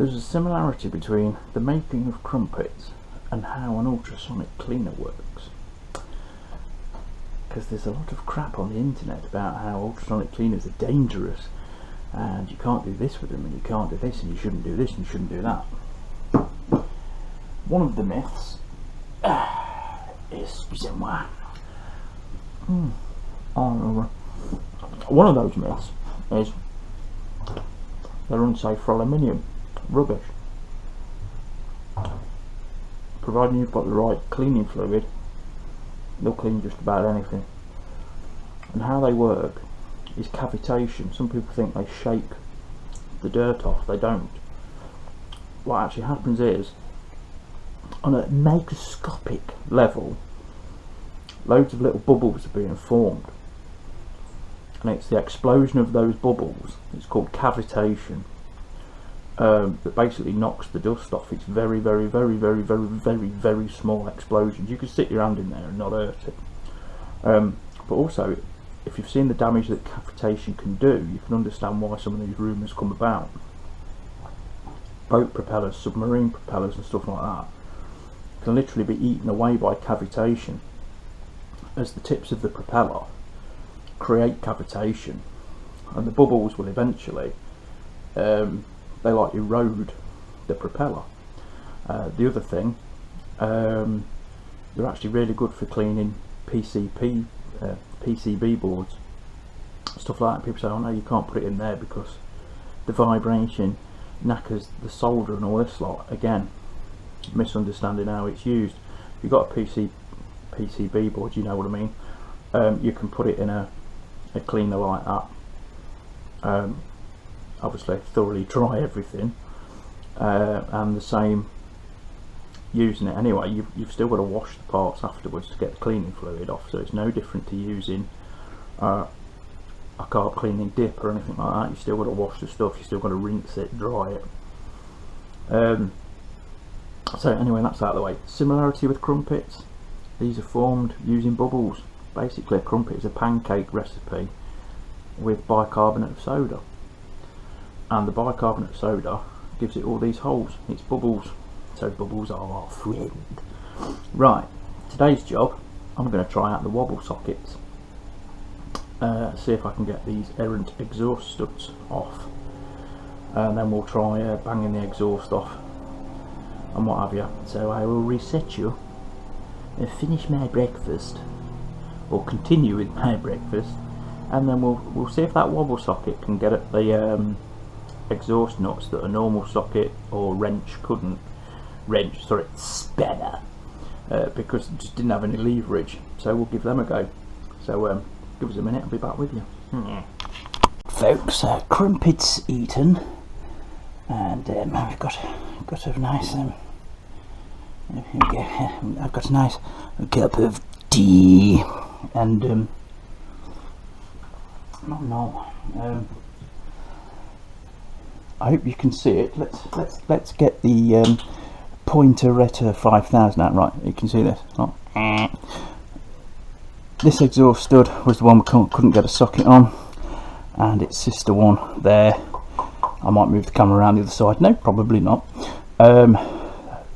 There's a similarity between the making of crumpets and how an ultrasonic cleaner works, because there's a lot of crap on the internet about how ultrasonic cleaners are dangerous and you can't do this with them and you can't do this and you shouldn't do this and you shouldn't do that. One of the myths is one of those myths is they're unsafe for aluminium. Rubbish. Providing you've got the right cleaning fluid, they'll clean just about anything. And how they work is cavitation. Some people think they shake the dirt off. They don't. What actually happens is, on a microscopic level, loads of little bubbles are being formed, and it's the explosion of those bubbles, it's called cavitation, that basically knocks the dust off. It's very very small explosions. You could stick your hand in there and not hurt it. But also, if you've seen the damage that cavitation can do, you can understand why some of these rumours come about. Boat propellers, submarine propellers and stuff like that can literally be eaten away by cavitation, as the tips of the propeller create cavitation, and the bubbles will eventually they like erode the propeller. The other thing, they're actually really good for cleaning PCB boards, stuff like that. People say, oh no, you can't put it in there because the vibration knackers the solder and all this lot. Again, misunderstanding how it's used. If you've got a PCB board, you know what I mean. You can put it in a cleaner like that, obviously thoroughly dry everything, and the same using it anyway. You've still got to wash the parts afterwards to get the cleaning fluid off, so it's no different to using a carb cleaning dip or anything like that. You still got to wash the stuff, you still got to rinse it, dry it. So anyway, that's out of the way. Similarity with crumpets, these are formed using bubbles. Basically a crumpet is a pancake recipe with bicarbonate of soda, and the bicarbonate of soda gives it all these holes. It's bubbles, so bubbles are our friend. Right, today's job, I'm going to try out the wobble sockets, see if I can get these errant exhaust studs off, and then we'll try banging the exhaust off and what have you. So I will reset you and finish my breakfast, or continue with my breakfast, and then we'll see if that wobble socket can get at the exhaust nuts that a normal socket or spanner, because it just didn't have any leverage. So we'll give them a go. So give us a minute, I'll be back with you. Folks, crumpets eaten, and I've got a nice here we go. I've got a nice cup of tea, and I hope you can see it. Let's get the pointer at 5,000 out. Right, you can see this. Oh. This exhaust stud was the one we couldn't get a socket on, and its sister one there. I might move the camera around the other side. No, probably not.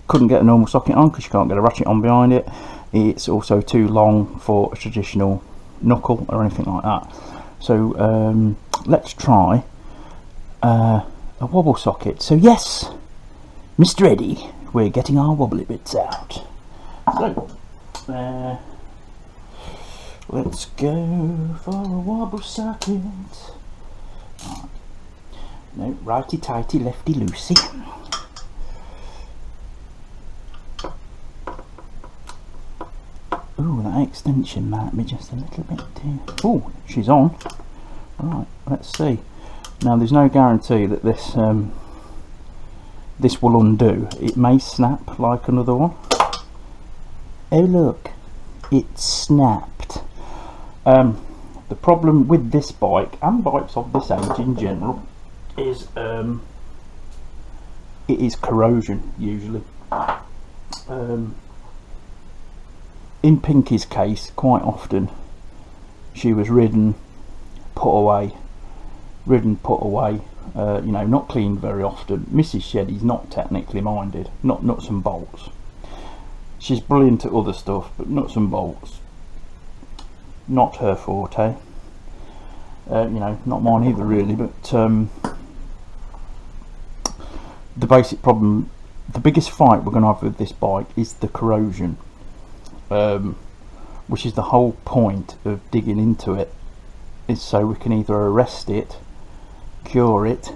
Couldn't get a normal socket on because you can't get a ratchet on behind it. It's also too long for a traditional knuckle or anything like that. So let's try a wobble socket. So yes, Mr. Eddie, we're getting our wobbly bits out. So let's go for a wobble socket. No, righty tighty, lefty loosey. Ooh, that extension might be just a little bit too... Oh, she's on. Right, let's see. Now, there's no guarantee that this this will undo. It may snap like another one. Oh look, it snapped. The problem with this bike, and bikes of this age in general, is it is corrosion usually. In Pinky's case, quite often she was ridden, put away, you know, not cleaned very often. Mrs. Sheddy's not technically minded, not nuts and bolts. She's brilliant at other stuff, but nuts and bolts, not her forte. You know, not mine either really, but the basic problem, the biggest fight we're going to have with this bike is the corrosion, which is the whole point of digging into it, is so we can either arrest it, cure it,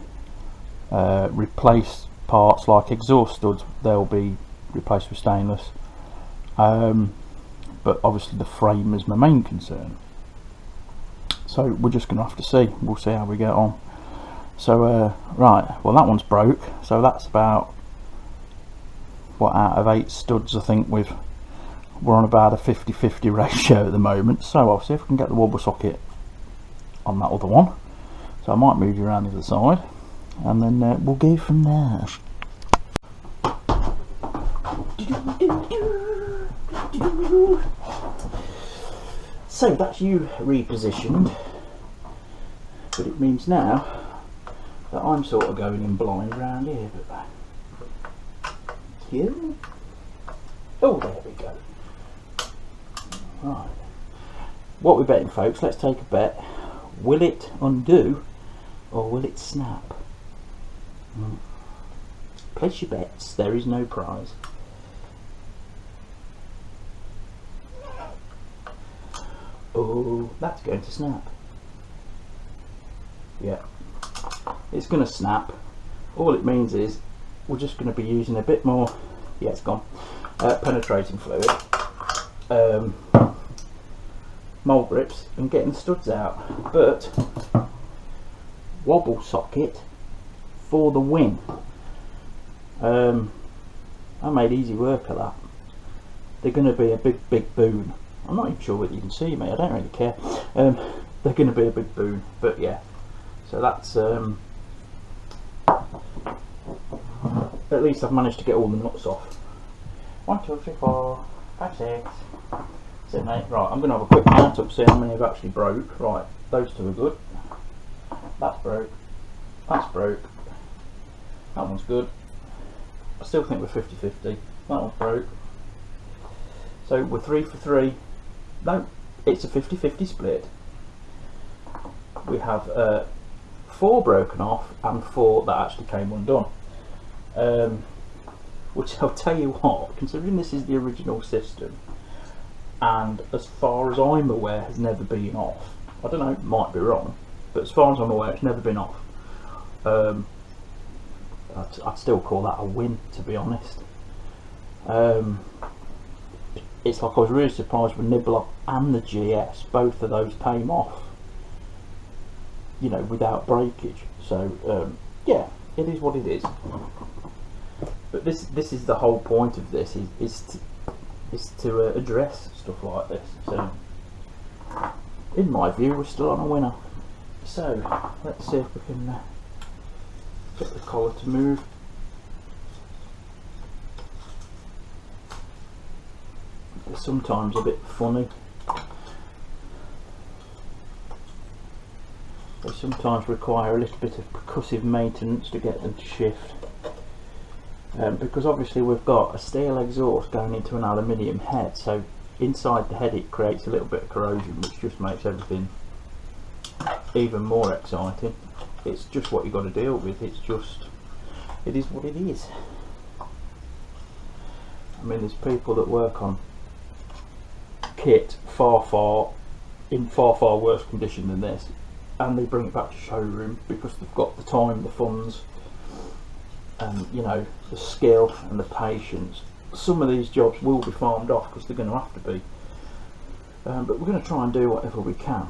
replace parts like exhaust studs, they'll be replaced with stainless, but obviously the frame is my main concern. So we're just going to have to see, we'll see how we get on. So right, well that one's broke, so that's about, what, out of 8 studs I think we're on about a 50-50 ratio at the moment. So I'll see if we can get the wobble socket on that other one. So I might move you around the other side and then we'll go from there. So that's you repositioned, but it means now that I'm sort of going in blind around here. But here, oh, there we go. Right, what we're betting, folks, let's take a bet. Will it undo or will it snap? Place your bets, there is no prize. Oh, that's going to snap. Yeah, it's going to snap. All it means is we're just going to be using a bit more, yeah, it's gone, penetrating fluid, mould grips, and getting the studs out. But wobble socket for the win. I made easy work of that. They're going to be a big boon. I'm not even sure whether you can see me, I don't really care. They're going to be a big boon, but yeah. So that's, at least I've managed to get all the nuts off. 1, 2, 3, 4, 5, 6, 7, 8. Right, I'm going to have a quick count up, see how many have actually broke. Right, those two are good. That's broke. That's broke. That one's good. I still think we're 50-50. That one's broke. So we're 3 for 3. No, it's a 50-50 split. We have 4 broken off and 4 that actually came undone. Which I'll tell you what, considering this is the original system, and as far as I'm aware has never been off. I don't know, might be wrong, but as far as I'm aware it's never been off. I'd still call that a win, to be honest. It's like I was really surprised with Nibbler and the GS, both of those came off, you know, without breakage. So yeah, it is what it is. But this is the whole point of this, is to address stuff like this. So in my view we're still on a winner. So let's see if we can get the collar to move. It's sometimes a bit funny. They sometimes require a little bit of percussive maintenance to get them to shift. Because obviously we've got a steel exhaust going into an aluminium head, so inside the head it creates a little bit of corrosion, which just makes everything even more exciting. It's just what you've got to deal with. It is what it is. I mean, there's people that work on kit in far worse condition than this, and they bring it back to showroom because they've got the time, the funds, and you know, the skill and the patience. Some of these jobs will be farmed off because they're going to have to be, but we're going to try and do whatever we can.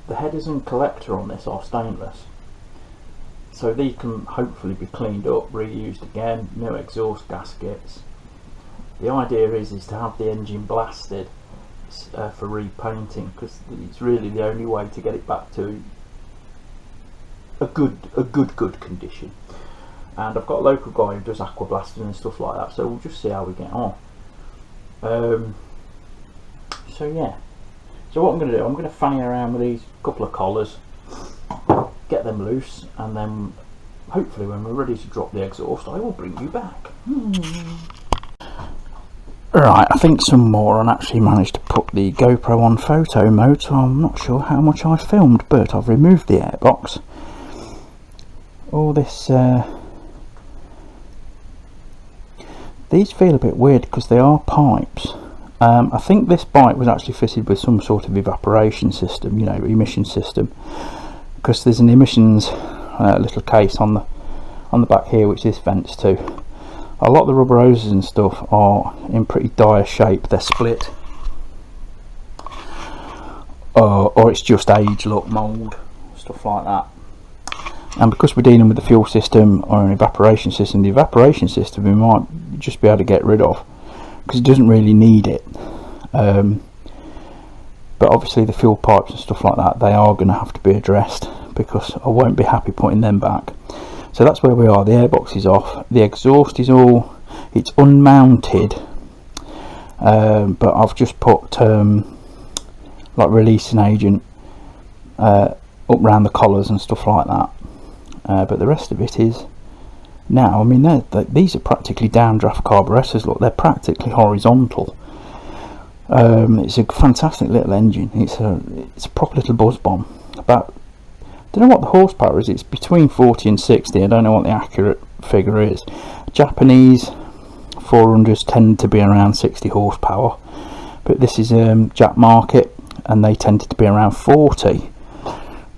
The headers and collector on this are stainless, so these can hopefully be cleaned up, reused again, new exhaust gaskets. The idea is to have the engine blasted for repainting, because it's really the only way to get it back to a good condition. And I've got a local guy who does aqua blasting and stuff like that, so we'll just see how we get on. So yeah, so what I'm going to do, I'm going to fanny around with these couple of collars, get them loose, and then hopefully when we're ready to drop the exhaust, I will bring you back. Right, I think some moron actually managed to put the GoPro on photo mode, so I'm not sure how much I filmed, but I've removed the airbox. All this, these feel a bit weird because they are pipes. I think this bike was actually fitted with some sort of evaporation system, you know, emission system, because there's an emissions little case on the back here which this vents to. A lot of the rubber hoses and stuff are in pretty dire shape. They're split, or it's just age, look, mould, stuff like that. And because we're dealing with the fuel system or an evaporation system, the evaporation system we might just be able to get rid of because it doesn't really need it. But obviously the fuel pipes and stuff like that, they are going to have to be addressed because I won't be happy putting them back. So that's where we are. The airbox is off. The exhaust is all, it's unmounted, but I've just put like releasing agent up around the collars and stuff like that. But the rest of it is now, I mean, these are practically downdraft carburetors. Look, they're practically horizontal. It's a fantastic little engine. It's a proper little buzz bomb. About, I don't know what the horsepower is. It's between 40 and 60. I don't know what the accurate figure is. Japanese 400s tend to be around 60 horsepower, but this is Jap market, and they tended to be around 40.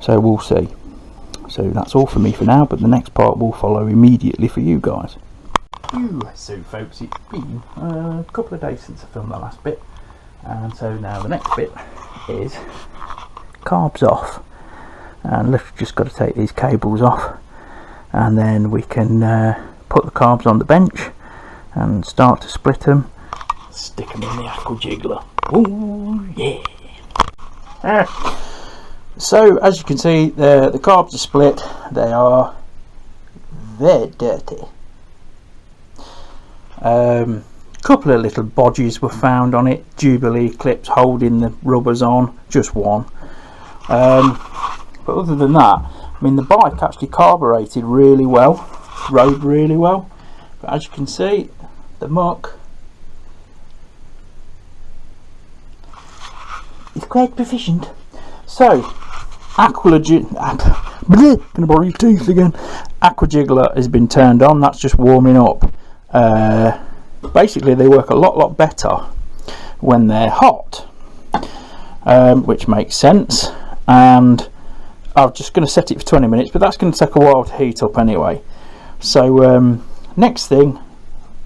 So we'll see. So that's all for me for now, but the next part will follow immediately for you guys. So folks, it's been a couple of days since I filmed that last bit, and so now the next bit is carbs off. And we've just got to take these cables off, and then we can put the carbs on the bench and start to split them, stick them in the aqua jiggler. Oh yeah! So as you can see, the carbs are split. They are very dirty. Couple of little bodges were found on it, Jubilee clips holding the rubbers on, just one. But other than that, I mean, the bike actually carbureted really well, rode really well, but as you can see, the muck is quite proficient. So aqua jiggler has been turned on. That's just warming up. Basically they work a lot better when they're hot, which makes sense, and I'm just going to set it for 20 minutes, but that's going to take a while to heat up anyway. So next thing,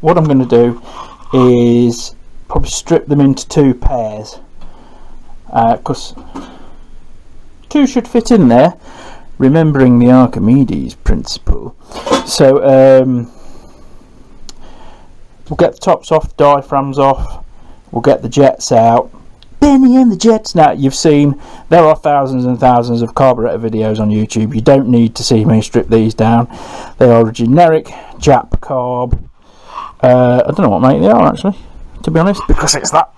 what I'm going to do is probably strip them into two pairs, because two should fit in there, remembering the Archimedes principle. So we'll get the tops off, the diaphragms off, we'll get the jets out. Benny and the jets. Now, you've seen there are thousands and thousands of carburetor videos on YouTube. You don't need to see me strip these down. They are a generic Jap carb. I don't know what make they are actually, to be honest, because it's that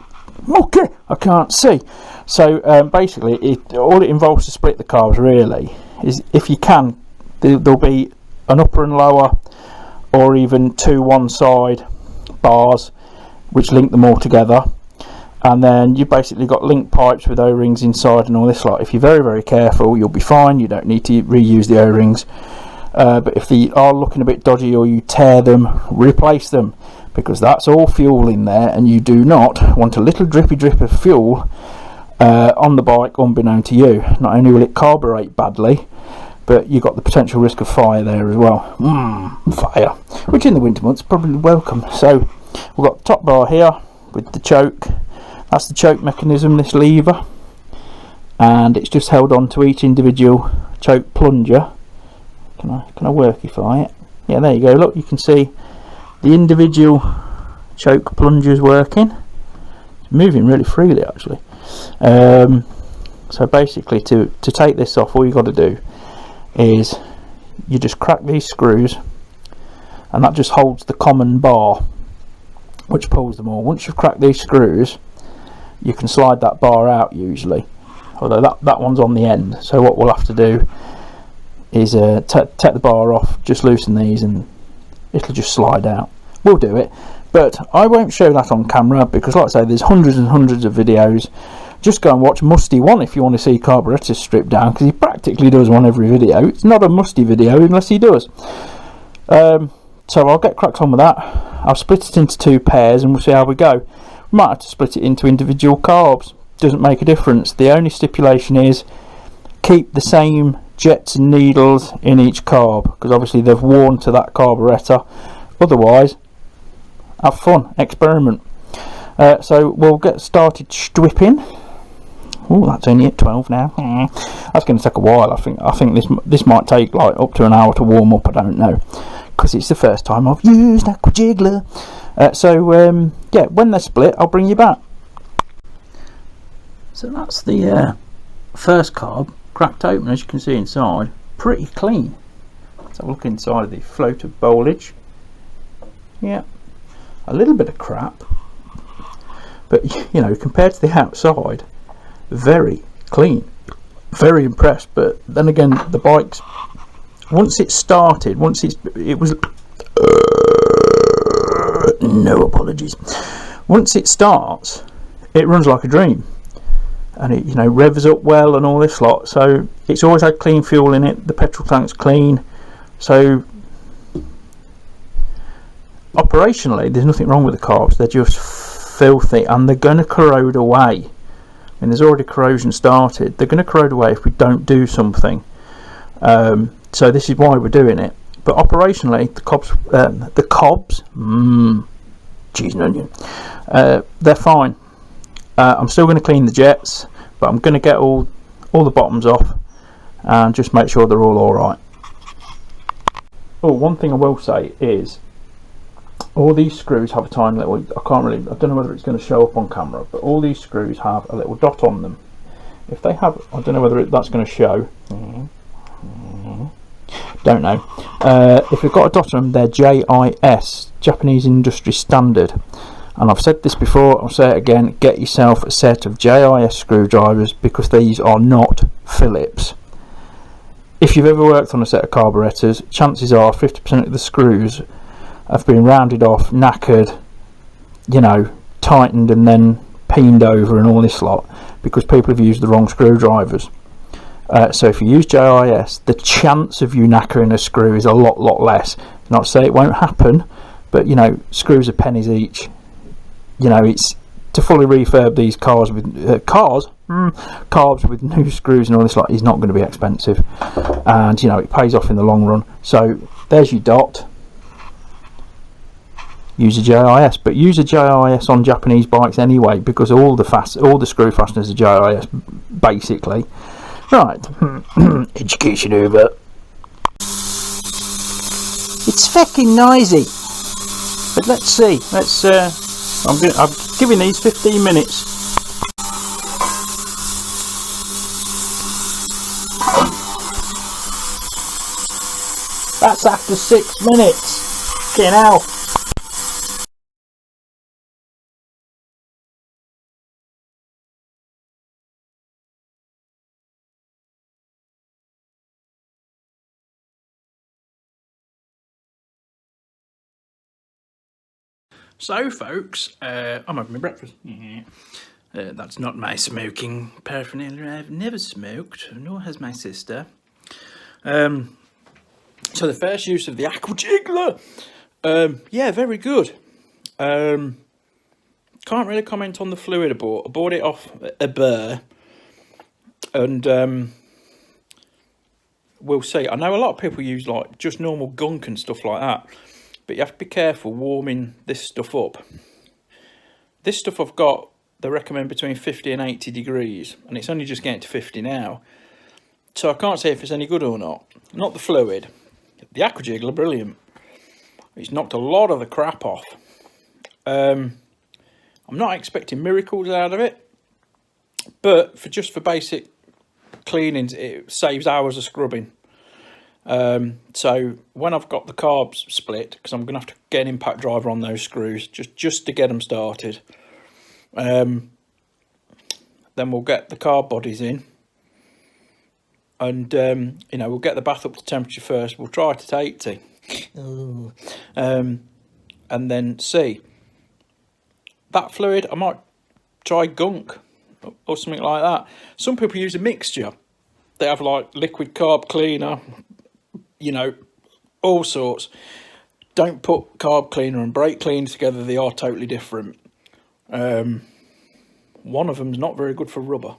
okay I can't see. So basically all it involves to split the carbs really is, if you can, there'll be an upper and lower, or even two one side bars which link them all together, and then you've basically got link pipes with O-rings inside and all this lot. If you're very careful, you'll be fine. You don't need to reuse the O-rings, but if they are looking a bit dodgy or you tear them, replace them, because that's all fuel in there, and you do not want a little drippy drip of fuel on the bike unbeknown to you. Not only will it carburate badly, but you've got the potential risk of fire there as well. Fire, which in the winter months probably welcome. So we've got the top bar here with the choke. That's the choke mechanism, this lever, and it's just held on to each individual choke plunger. Can I workify it? Yeah, there you go. Look, you can see the individual choke plungers working. It's moving really freely actually. So basically, to take this off, all you got to do is you just crack these screws, and that just holds the common bar which pulls them all. Once you've cracked these screws, you can slide that bar out usually, although that one's on the end. So what we'll have to do is take the bar off, just loosen these and it'll just slide out. We'll do it, but I won't show that on camera because, like I say, there's hundreds and hundreds of videos. Just go and watch Musty One if you want to see carburetors stripped down, because he practically does one every video. It's not a Musty video unless he does. So I'll get cracked on with that. I'll split it into 2 pairs and we'll see how we go. We might have to split it into individual carbs. Doesn't make a difference. The only stipulation is keep the same jets and needles in each carb, because obviously they've worn to that carburetor. Otherwise, have fun, experiment. So we'll get started stripping. Oh, that's only at 12 now. That's going to take a while. I think this might take like up to an hour to warm up. I don't know, because it's the first time I've used aqua jiggler. Yeah, when they're split, I'll bring you back. So that's the first carb cracked open, as you can see inside. Pretty clean. Let's have a look inside of the float of foliage. Yeah, a little bit of crap, but you know, compared to the outside, very clean. Very impressed. But then again, the bike's, once it started, it was no apologies. Once it starts, it runs like a dream, and it, you know, revs up well and all this lot. So it's always had clean fuel in it. The petrol tank's clean. So operationally, there's nothing wrong with the carbs. They're just filthy, and they're going to corrode away. I mean, there's already corrosion started. They're going to corrode away if we don't do something. So this is why we're doing it. But operationally, the cobs, cheese and onion, they're fine. I'm still going to clean the jets, but I'm going to get all the bottoms off and just make sure they're all right. Oh, one thing I will say is, all these screws have a tiny little, I don't know whether it's going to show up on camera, but all these screws have a little dot on them. If they have, I don't know whether that's going to show. Don't know. If they've got a dot on them, they're JIS, Japanese Industry Standard. And I've said this before, I'll say it again, get yourself a set of JIS screwdrivers, because these are not Phillips. If you've ever worked on a set of carburetors, chances are 50% of the screws have been rounded off, knackered, you know, tightened and then peened over and all this lot, because people have used the wrong screwdrivers. So if you use JIS, the chance of you knackering a screw is a lot less. Not to say it won't happen, but you know, screws are pennies each. You know, it's to fully refurb these cars with carbs with new screws and all this lot is not going to be expensive, and you know, it pays off in the long run. So there's your dot. Use a JIS, but use a JIS on Japanese bikes anyway, because all the screw fasteners are JIS basically. Right, education over. It's fucking noisy, but let's see. I'm giving these 15 minutes. That's after 6 minutes. Fucking hell. So folks, I'm having my breakfast. That's not my smoking paraphernalia. I've never smoked, nor has my sister. So the first use of the aqua jiggler, yeah, very good. Can't really comment on the fluid I bought. I bought it off a bear, and we'll see. I know a lot of people use like just normal gunk and stuff like that, but you have to be careful warming this stuff up. This stuff I've got, they recommend between 50 and 80 degrees, and it's only just getting to 50 now. So I can't say if it's any good or not. Not the fluid. The aqua jiggler, brilliant. It's knocked a lot of the crap off. I'm not expecting miracles out of it, but for basic cleanings, it saves hours of scrubbing. So when I've got the carbs split, because I'm going to have to get an impact driver on those screws just to get them started, then we'll get the carb bodies in, and you know, we'll get the bath up to temperature first. We'll try it at 80, and then see. That fluid, I might try gunk or something like that. Some people use a mixture. They have like liquid carb cleaner, you know, all sorts. Don't put carb cleaner and brake cleaner together. They are totally different. One of them's not very good for rubber.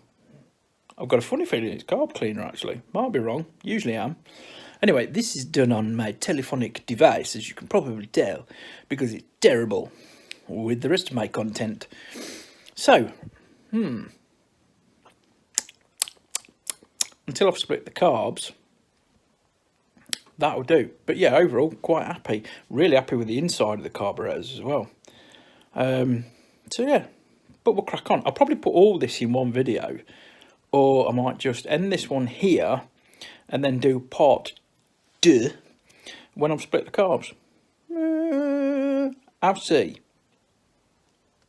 I've got a funny feeling it's carb cleaner, actually. Might be wrong. Usually am. Anyway, this is done on my telephonic device, as you can probably tell, because it's terrible with the rest of my content. So, until I've split the carbs, that'll do. But yeah, overall, quite happy. Really happy with the inside of the carburetors as well. So yeah, but we'll crack on. I'll probably put all this in one video, or I might just end this one here and then do part 2 when I've split the carbs. I'll see.